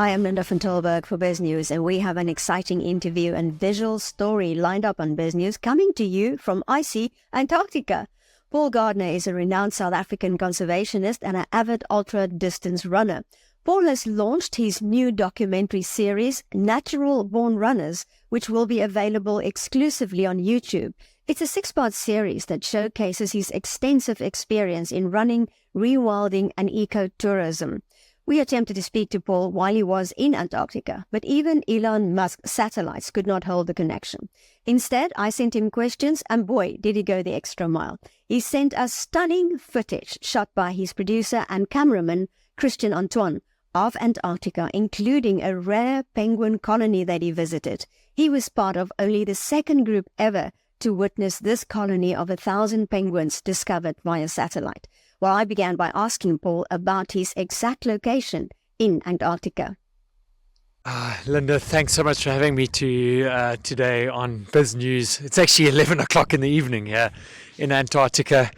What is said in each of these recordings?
I am Linda from Tilburg for BizNews, and we have an exciting interview and visual story lined up on BizNews coming to you from icy Antarctica. Paul Gardiner is a renowned South African conservationist and an avid ultra-distance runner. Paul has launched his new documentary series, Natural Born Runners, which will be available exclusively on YouTube. It's a 6-part series that showcases his extensive experience in running, rewilding, and ecotourism. We attempted to speak to Paul while he was in Antarctica, but even Elon Musk's satellites could not hold the connection. Instead, I sent him questions, and boy, did he go the extra mile. He sent us stunning footage shot by his producer and cameraman, Antoine, of Antarctica, including a rare penguin colony that he visited. He was part of only the second group ever to witness this colony of 1,000 penguins discovered via satellite. Well, I began by asking Paul about his exact location in Antarctica. Linda, thanks so much for having me today on BizNews. It's actually 11 o'clock in the evening here in Antarctica.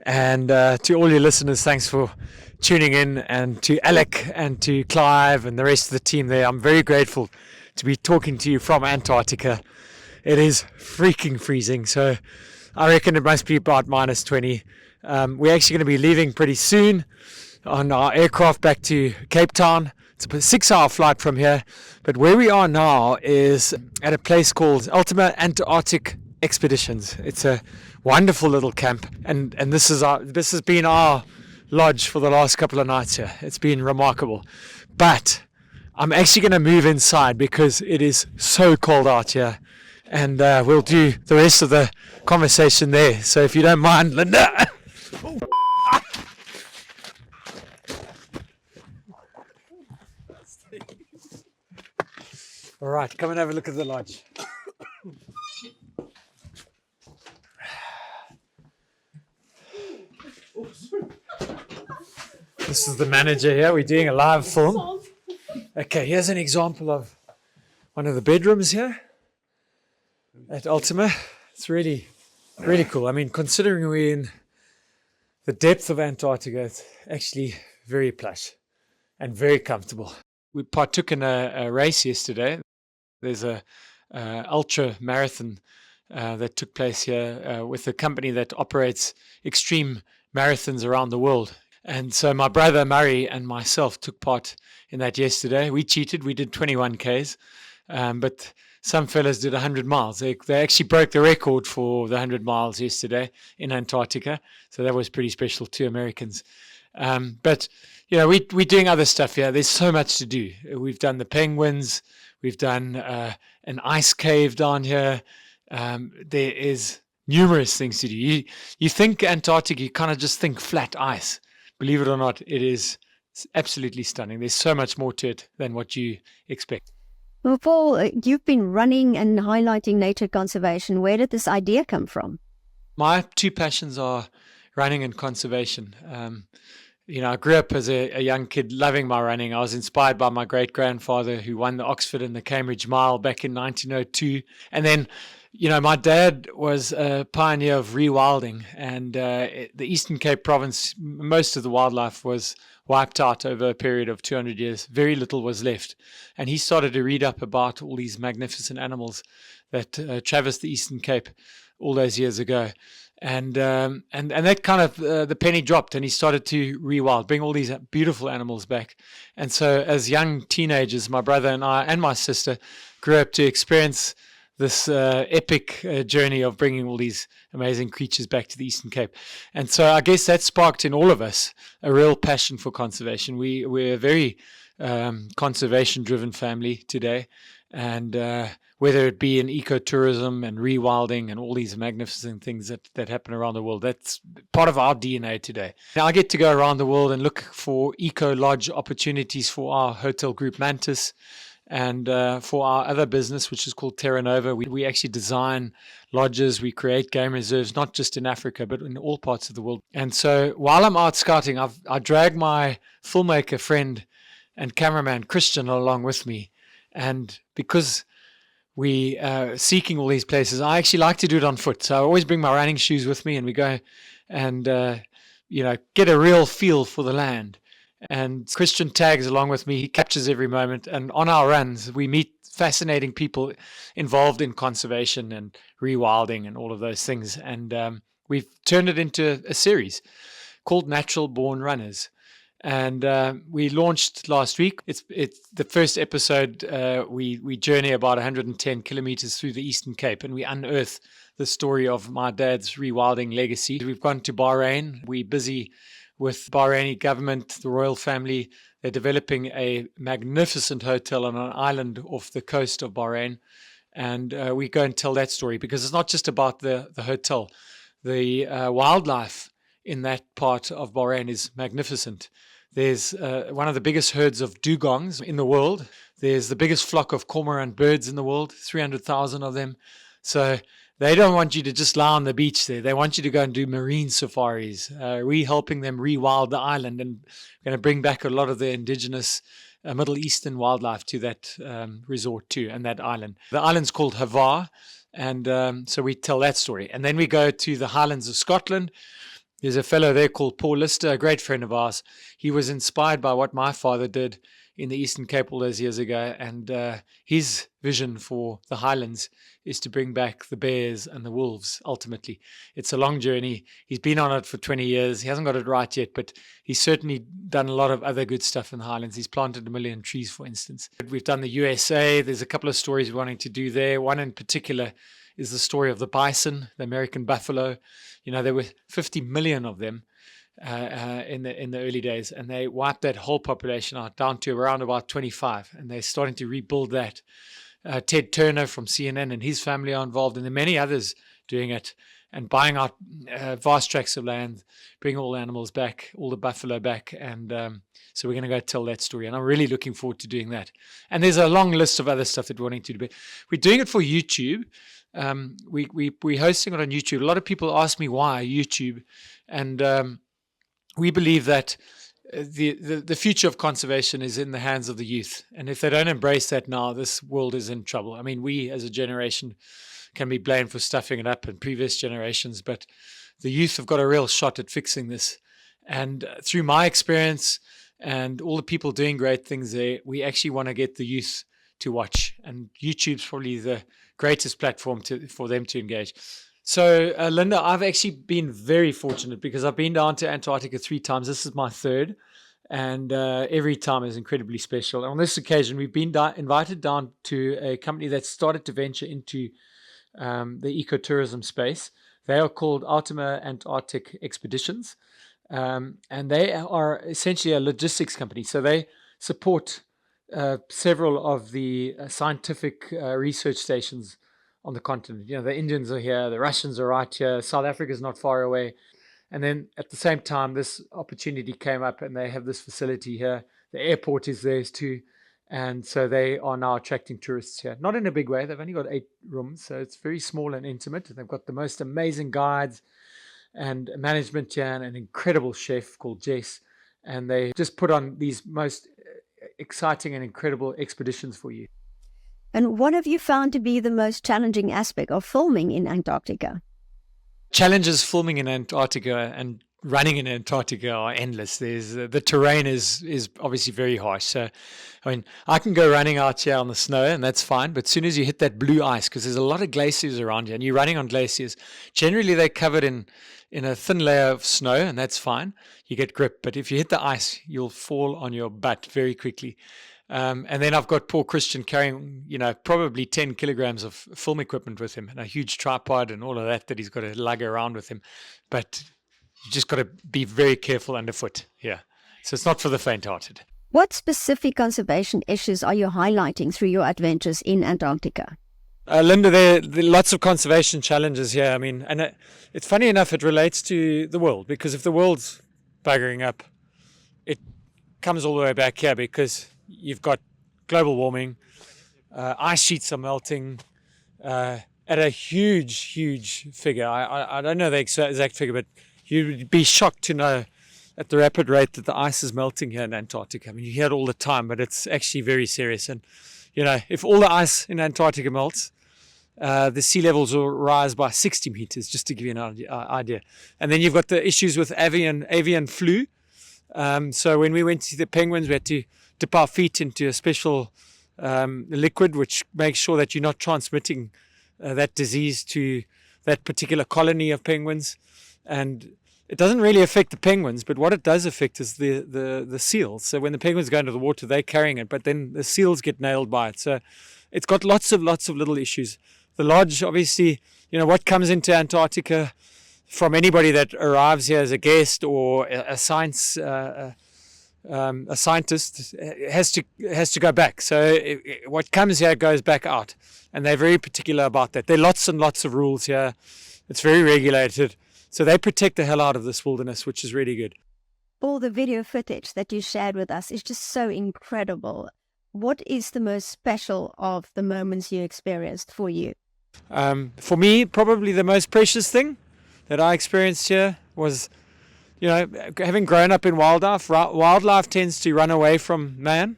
And to all your listeners, thanks for tuning in. And to Alec and to Clive and the rest of the team there, I'm very grateful to be talking to you from Antarctica. It is freaking freezing, so I reckon it must be about minus 20. We're actually going to be leaving pretty soon on our aircraft back to Cape Town. It's a 6-hour flight from here, but where we are now is at a place called Ultima Antarctic Expeditions. It's a wonderful little camp, and this has been our lodge for the last couple of nights here. It's been remarkable, but I'm actually going to move inside because it is so cold out here, and we'll do the rest of the conversation there. So if you don't mind, Linda. All right, come and have a look at the lodge. This is the manager here. We're doing a live film. Okay, here's an example of one of the bedrooms here at Ultima. It's really, really cool. I mean, considering we're in the depth of Antarctica, it's actually very plush and very comfortable. We partook in a race yesterday. There's a ultra marathon that took place here with a company that operates extreme marathons around the world. And so my brother Murray and myself took part in that yesterday. We cheated. We did 21 Ks, but some fellas did 100 miles. They actually broke the record for the 100 miles yesterday in Antarctica. So that was pretty special to Americans. But, you know, we're doing other stuff here. There's so much to do. We've done the penguins. We've done an ice cave down here. There is numerous things to do. You think Antarctica, you kind of just think flat ice. Believe it or not, it is absolutely stunning. There's so much more to it than what you expect. Well, Paul, you've been running and highlighting nature conservation. Where did this idea come from? My two passions are running and conservation. You know, I grew up as a young kid loving my running. I was inspired by my great-grandfather who won the Oxford and the Cambridge Mile back in 1902. And then, you know, my dad was a pioneer of rewilding, and the Eastern Cape province, most of the wildlife was wiped out over a period of 200 years. Very little was left. And he started to read up about all these magnificent animals that traversed the Eastern Cape all those years ago. And that kind of, the penny dropped, and he started to rewild, bring all these beautiful animals back. And so as young teenagers, my brother and I and my sister grew up to experience this epic journey of bringing all these amazing creatures back to the Eastern Cape. And so I guess that sparked in all of us a real passion for conservation. We're a very conservation-driven family today. And whether it be in ecotourism and rewilding and all these magnificent things that happen around the world, that's part of our DNA today. Now I get to go around the world and look for eco-lodge opportunities for our hotel group Mantis, and for our other business, which is called Terra Nova. We actually design lodges, we create game reserves, not just in Africa, but in all parts of the world. And so while I'm out scouting, I drag my filmmaker friend and cameraman, Christian, along with me. And because we are seeking all these places, I actually like to do it on foot. So I always bring my running shoes with me, and we go and, get a real feel for the land. And Christian tags along with me. He captures every moment. And on our runs, we meet fascinating people involved in conservation and rewilding and all of those things. And we've turned it into a series called Natural Born Runners. And we launched last week. It's the first episode. We journey about 110 kilometers through the Eastern Cape, and we unearth the story of my dad's rewilding legacy. We've gone to Bahrain. We're busy with Bahraini government, the royal family. They're developing a magnificent hotel on an island off the coast of Bahrain. And we go and tell that story because it's not just about the hotel. The wildlife in that part of Bahrain is magnificent. There's one of the biggest herds of dugongs in the world. There's the biggest flock of cormorant birds in the world, 300,000 of them. So they don't want you to just lie on the beach there. They want you to go and do marine safaris. We're helping them rewild the island and going to bring back a lot of the indigenous Middle Eastern wildlife to that resort too, and that island. The island's called Havar, and so we tell that story. And then we go to the Highlands of Scotland. There's a fellow there called Paul Lister, a great friend of ours. He was inspired by what my father did in the Eastern Cape all those years ago, and his vision for the Highlands is to bring back the bears and the wolves, ultimately. It's a long journey. He's been on it for 20 years. He hasn't got it right yet, but he's certainly done a lot of other good stuff in the Highlands. He's planted 1 million trees, for instance. We've done the USA. There's a couple of stories we're wanting to do there. One in particular is the story of the bison, the American buffalo. You know, there were 50 million of them in the early days, and they wiped that whole population out down to around about 25, and they're starting to rebuild that. Ted Turner from CNN and his family are involved, and there are many others doing it and buying out vast tracts of land, bringing all the animals back, all the buffalo back, and so we're going to go tell that story, and I'm really looking forward to doing that. And there's a long list of other stuff that we're wanting to do. But we're doing it for YouTube. We're hosting it on YouTube. A lot of people ask me why YouTube, and we believe that the future of conservation is in the hands of the youth. And if they don't embrace that now, this world is in trouble. I mean, we as a generation can be blamed for stuffing it up in previous generations, but the youth have got a real shot at fixing this. And through my experience and all the people doing great things there, we actually want to get the youth to watch. And YouTube's probably the greatest platform for them to engage. So, Linda, I've actually been very fortunate because I've been down to Antarctica 3 times. This is my third, and every time is incredibly special. And on this occasion, we've been invited down to a company that started to venture into the ecotourism space. They are called Ultima Antarctic Expeditions, and they are essentially a logistics company. So they support several of the scientific research stations on the continent. You know, the Indians are here, the Russians are right here, South Africa is not far away. And then at the same time, this opportunity came up and they have this facility here. The airport is theirs too. And so they are now attracting tourists here. Not in a big way. They've only got 8 rooms, so it's very small and intimate. They've got the most amazing guides and management here and an incredible chef called Jess. And they just put on these most exciting and incredible expeditions for you. And what have you found to be the most challenging aspect of filming in Antarctica? Challenges filming in Antarctica and running in Antarctica are endless. There's the terrain is obviously very harsh. So, I mean, I can go running out here on the snow and that's fine. But as soon as you hit that blue ice, because there's a lot of glaciers around here and you're running on glaciers, generally they're covered in a thin layer of snow and that's fine. You get grip. But if you hit the ice, you'll fall on your butt very quickly. And then I've got poor Christian carrying, probably 10 kilograms of film equipment with him and a huge tripod and all of that he's got to lug around with him. But you just got to be very careful underfoot here. So it's not for the faint-hearted. What specific conservation issues are you highlighting through your adventures in Antarctica? Linda, there are lots of conservation challenges here. I mean, and it's funny enough, it relates to the world, because if the world's buggering up, it comes all the way back here because you've got global warming, ice sheets are melting at a huge figure. I don't know the exact figure, but you'd be shocked to know at the rapid rate that the ice is melting here in Antarctica. I mean, you hear it all the time, but it's actually very serious. And, if all the ice in Antarctica melts, the sea levels will rise by 60 meters, just to give you an idea. And then you've got the issues with avian flu. So when we went to see the penguins, we had to dip our feet into a special liquid, which makes sure that you're not transmitting that disease to that particular colony of penguins. And it doesn't really affect the penguins, but what it does affect is the seals. So when the penguins go into the water, they're carrying it, but then the seals get nailed by it. So it's got lots of little issues. The lodge, obviously, what comes into Antarctica from anybody that arrives here as a guest or a scientist has to go back. So what comes here goes back out, and they're very particular about that. There are lots and lots of rules here. It's very regulated. So they protect the hell out of this wilderness, which is really good. All the video footage that you shared with us is just so incredible. What is the most special of the moments you experienced for you? For me, probably the most precious thing that I experienced here was, having grown up in wildlife tends to run away from man.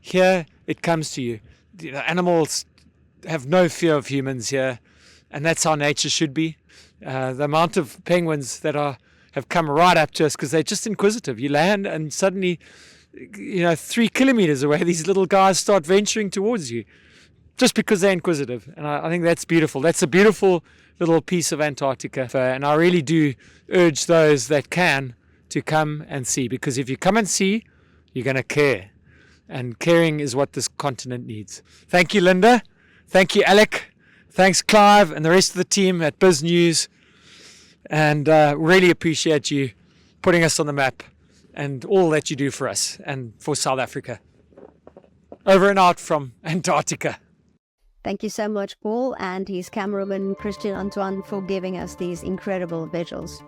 Here, it comes to you. Animals have no fear of humans here, and that's how nature should be. The amount of penguins that have come right up to us because they're just inquisitive. You land and suddenly, 3 kilometers away, these little guys start venturing towards you just because they're inquisitive. And I think that's beautiful. That's a beautiful little piece of Antarctica. And I really do urge those that can to come and see, because if you come and see, you're going to care. And caring is what this continent needs. Thank you, Linda. Thank you, Alec. Thanks, Clive, and the rest of the team at BizNews. And really appreciate you putting us on the map and all that you do for us and for South Africa. Over and out from Antarctica. Thank you so much, Paul, and his cameraman, Christian Antoine, for giving us these incredible visuals.